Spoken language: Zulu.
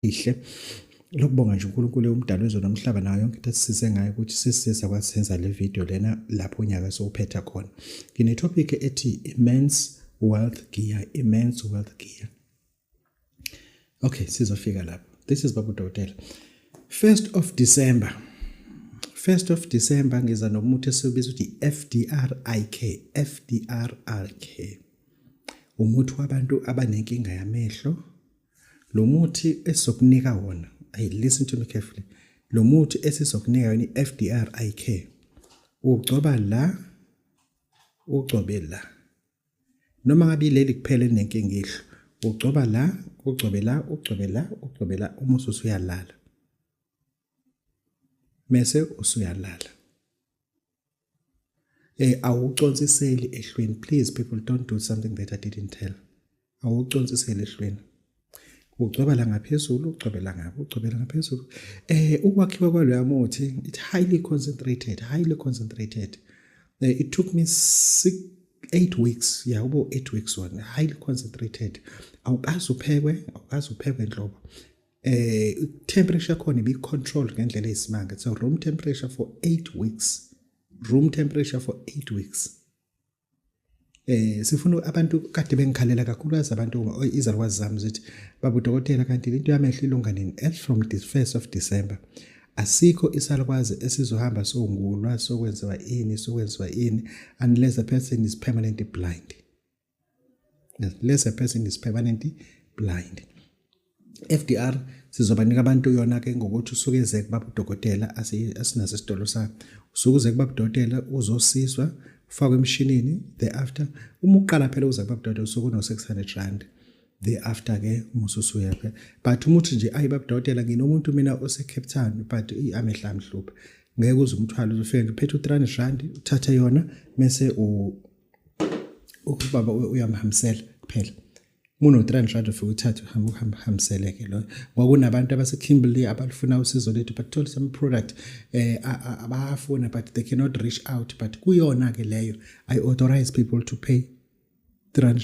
ihle lokubonga nje uNkulunkulu umdali wezwe nomhlaba nayo yonke into esisize ngayo ukuthi sisisiza kwasenza le video lena lapho unyaka sowuphetha khona. Ngine topic ethi immense wealth gear. Okay, sizofika lapho. This is Babu Dotela. 1st of December ngiza nomuthi esibiza ukuthi FDRIK. Umuthi wabantu abanenkinga yamehlo. Lo muthi esizokunika wona. Hey, listen to me carefully. Lo muthi esizokunika wona FDRIK. Ugcoba la, ugcobe la. Noma ngabe leli kuphela nenkinga ihlo. Ugcoba la, ugcobe la, umuthi usuyalala. Mese usuyalala. Awucontsiseli ehlweni. Please people, don't do something that I didn't tell. Awucontsiseli ehlweni. Ugcoba la ngaphezulu, ugcobe la ngaphezulu. Ukwakhiwa kwaloya muthi, it's highly concentrated. It took me 8 weeks. Yeah, about 8 weeks one. Highly concentrated. Awukazi uphekwe nhlobo. Temperature khona be controlled ngendlela eyisimanga. So room temperature for 8 weeks. Sifuna abantu kade bengikhalela kakhulukazi abantu izalukwazi zami zithi Babu Dokotela kanti into yamehlo ilunga nini from the 1st of December asikho isalukwazi esizohamba songulwa sokwenziwa ini unless the person is permanently blind. FDR sizobanika abantu yona ke ngokuthi usukeze kuBabu Dokotela asinaso isitolo sakhe. Usukuze kuBabu Dokotela uzosizwa ufakwe emshinini thereafter uma uqala phela uza kuBabu Dokotela usuku no 600 rand thereafter ke umususuya phela but umuthi nje ayiBabu Dokotela nginomuntu mina ose Cape Town but amehla amhluphe ngeke uze umthwalo uzofika ngiphethe u300 rand uthatha yona bese ubaba uyamhambisela kuphela muno 300 rand ufika uthatha uhambiseleke lo ngokunabantu abaseKimberley abalifuna usizo lethu but told some product abafuna but they cannot reach out but kuyona ke leyo I authorize people to pay 300 rand